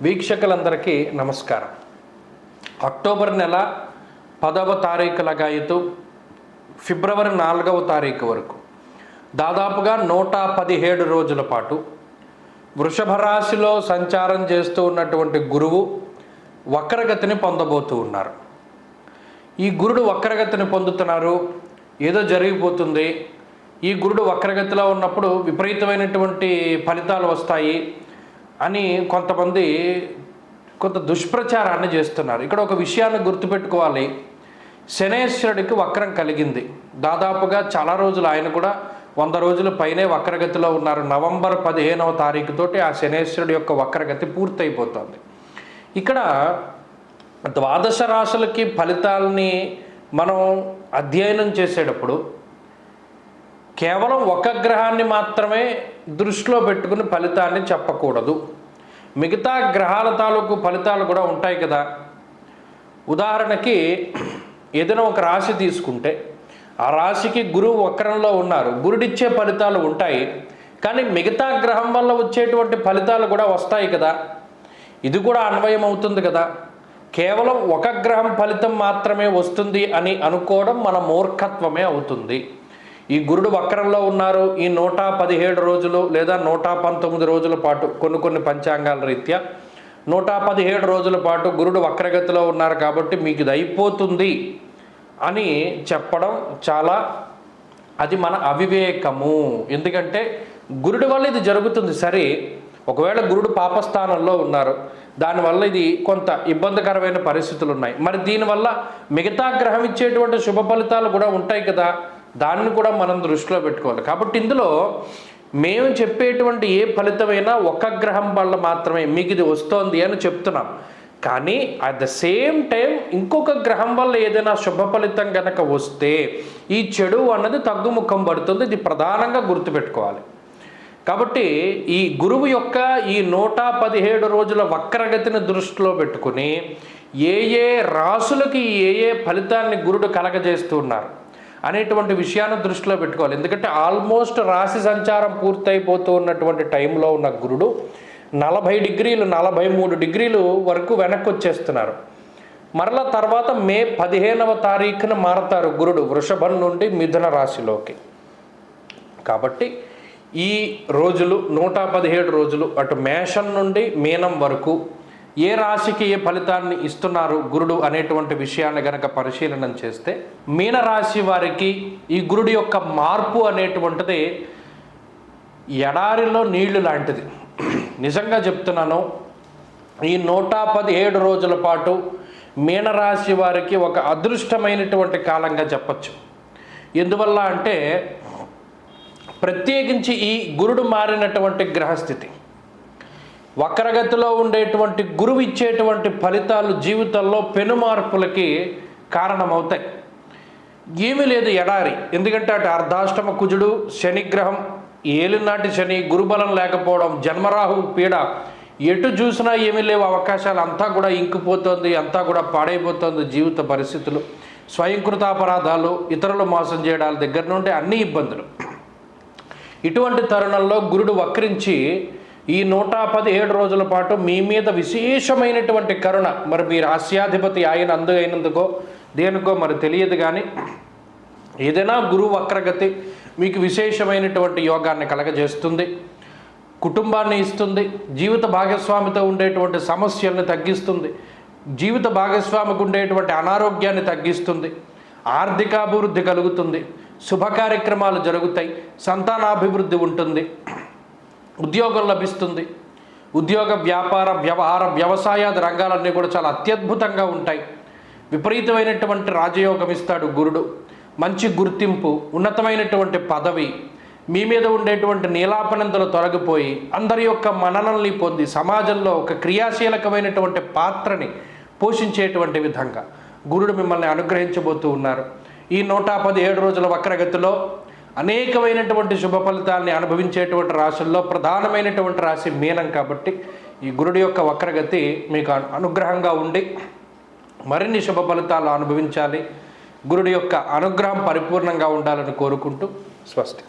వీక్షకులందరికీ నమస్కారం. అక్టోబర్ నెల 10వ తారీఖు లగాయతు ఫిబ్రవరి 4వ తారీఖు వరకు దాదాపుగా 117 రోజుల పాటు వృషభ రాశిలో సంచారం చేస్తూ ఉన్నటువంటి గురువు వక్రగతిని పొందబోతూ ఉన్నారు. ఈ గురుడు వక్రగతిని పొందుతున్నారు, ఏదో జరిగిపోతుంది. ఈ గురుడు వక్రగతిలో ఉన్నప్పుడు విపరీతమైనటువంటి ఫలితాలు వస్తాయి అని కొంతమంది కొంత దుష్ప్రచారాన్ని చేస్తున్నారు. ఇక్కడ ఒక విషయాన్ని గుర్తుపెట్టుకోవాలి. శనేశ్వరుడికి వక్రం కలిగింది. దాదాపుగా చాలా రోజులు, ఆయన కూడా 100 రోజుల పైనే వక్రగతిలో ఉన్నారు. నవంబర్ 15వ తారీఖుతోటి ఆ శనేశ్వరుడి యొక్క వక్రగతి పూర్తయిపోతుంది. ఇక్కడ ద్వాదశ రాశులకి ఫలితాలని మనం అధ్యయనం చేసేటప్పుడు కేవలం ఒక గ్రహాన్ని మాత్రమే దృష్టిలో పెట్టుకుని ఫలితాన్ని చెప్పకూడదు. మిగతా గ్రహాల తాలూకు ఫలితాలు కూడా ఉంటాయి కదా. ఉదాహరణకి ఏదైనా ఒక రాశి తీసుకుంటే ఆ రాశికి గురువు వక్రంలో ఉన్నారు, గురుడిచ్చే ఫలితాలు ఉంటాయి. కానీ మిగతా గ్రహం వల్ల వచ్చేటువంటి ఫలితాలు కూడా వస్తాయి కదా. ఇది కూడా అన్వయం అవుతుంది కదా. కేవలం ఒక గ్రహం ఫలితం మాత్రమే వస్తుంది అని అనుకోవడం మన మూర్ఖత్వమే అవుతుంది. ఈ గురుడు వక్రంలో ఉన్నారు. ఈ 117 రోజులు లేదా 119 రోజుల పాటు కొన్ని పంచాంగాల రీత్యా 117 రోజుల పాటు గురుడు వక్రగతిలో ఉన్నారు కాబట్టి మీకు ఇది అయిపోతుంది అని చెప్పడం అది మన అవివేకము. ఎందుకంటే గురుడి వల్ల ఇది జరుగుతుంది సరే. ఒకవేళ గురుడు పాపస్థానంలో ఉన్నారు, దానివల్ల ఇది కొంత ఇబ్బందికరమైన పరిస్థితులు ఉన్నాయి. మరి దీనివల్ల మిగతా గ్రహం ఇచ్చేటువంటి శుభ ఫలితాలు కూడా ఉంటాయి కదా. దాన్ని కూడా మనం దృష్టిలో పెట్టుకోవాలి. కాబట్టి ఇందులో మేము చెప్పేటువంటి ఏ ఫలితమైనా ఒక గ్రహం వల్ల మాత్రమే మీకు ఇది వస్తోంది అని చెప్తున్నాం. కానీ అట్ ద సేమ్ టైం ఇంకొక గ్రహం వల్ల ఏదైనా శుభ ఫలితం కనుక వస్తే ఈ చెడు అన్నది తగ్గుముఖం పడుతుంది. ఇది ప్రధానంగా గుర్తుపెట్టుకోవాలి. కాబట్టి ఈ గురువు యొక్క ఈ 117 రోజుల వక్రగతిని దృష్టిలో పెట్టుకుని ఏ రాసులకి ఏ ఫలితాన్ని గురుడు కలగజేస్తున్నారు అనేటువంటి విషయాన్ని దృష్టిలో పెట్టుకోవాలి. ఎందుకంటే ఆల్మోస్ట్ రాశి సంచారం పూర్తయిపోతూ ఉన్నటువంటి టైంలో ఉన్న గురుడు 40 డిగ్రీలు 43 డిగ్రీలు వరకు వెనక్కి వచ్చేస్తున్నారు. మరలా తర్వాత మే 15వ తారీఖున మారతారు గురుడు వృషభం నుండి మిథున రాశిలోకి. కాబట్టి ఈ రోజులు 117 రోజులు అటు మేషం నుండి మీనం వరకు ఏ రాశికి ఏ ఫలితాన్ని ఇస్తున్నారు గురుడు అనేటువంటి విషయాన్ని గనక పరిశీలన చేస్తే మీనరాశి వారికి ఈ గురుడు యొక్క మార్పు అనేటువంటిది ఎడారిలో నీళ్లు లాంటిది. నిజంగా చెప్తున్నాను, ఈ 117 రోజుల పాటు మీనరాశి వారికి ఒక అదృష్టమైనటువంటి కాలంగా చెప్పచ్చు. ఎందువల్ల అంటే ప్రత్యేకించి ఈ గురుడు మారినటువంటి గ్రహస్థితి, వక్రగతిలో ఉండేటువంటి గురువు ఇచ్చేటువంటి ఫలితాలు జీవితంలో పెను మార్పులకి కారణమవుతాయి. ఏమీ లేదు, ఎడారి. ఎందుకంటే అటు అర్ధాష్టమ కుజుడు, శనిగ్రహం, ఏలినాటి శని, గురుబలం లేకపోవడం, జన్మరాహు పీడ, ఎటు చూసినా ఏమీ లేవు అవకాశాలు. అంతా కూడా ఇంకిపోతుంది, అంతా కూడా పాడైపోతుంది జీవిత పరిస్థితులు. స్వయంకృతాపరాధాలు, ఇతరులు మోసం చేయడాల దగ్గర నుండి అన్ని ఇబ్బందులు. ఇటువంటి తరుణంలో గురుడు వక్రించి ఈ 117 రోజుల పాటు మీ మీద విశేషమైనటువంటి కరుణ, మరి మీ రాశ్యాధిపతి ఆయన అయినందుకో దేనికో మరి తెలియదు, కానీ ఏదైనా గురువు వక్రగతి మీకు విశేషమైనటువంటి యోగాన్ని కలగజేస్తుంది, కుటుంబాన్ని ఇస్తుంది, జీవిత భాగస్వామితో ఉండేటువంటి సమస్యలను తగ్గిస్తుంది, జీవిత భాగస్వామికి ఉండేటువంటి అనారోగ్యాన్ని తగ్గిస్తుంది, ఆర్థికాభివృద్ధి కలుగుతుంది, శుభ కార్యక్రమాలు జరుగుతాయి, సంతానాభివృద్ధి ఉంటుంది, ఉద్యోగం లభిస్తుంది. ఉద్యోగ, వ్యాపార, వ్యవహార, వ్యవసాయాది రంగాలన్నీ కూడా చాలా అత్యద్భుతంగా ఉంటాయి. విపరీతమైనటువంటి రాజయోగం ఇస్తాడు గురుడు. మంచి గుర్తింపు, ఉన్నతమైనటువంటి పదవి, మీ మీద ఉండేటువంటి నీలాపనందలు తొలగిపోయి అందరి యొక్క మన్ననల్ని పొంది సమాజంలో ఒక క్రియాశీలకమైనటువంటి పాత్రని పోషించేటువంటి విధంగా గురుడు మిమ్మల్ని అనుగ్రహించబోతూ ఉన్నారు. ఈ 117 రోజుల వక్రగతిలో అనేకమైనటువంటి శుభ ఫలితాలని అనుభవించేటువంటి రాశుల్లో ప్రధానమైనటువంటి రాశి మీనం. కాబట్టి ఈ గురుడి యొక్క వక్రగతి మీకు అనుగ్రహంగా ఉండి మరిన్ని శుభ ఫలితాలు అనుభవించాలి. గురుడి యొక్క అనుగ్రహం పరిపూర్ణంగా ఉండాలని కోరుకుంటూ స్వస్తి.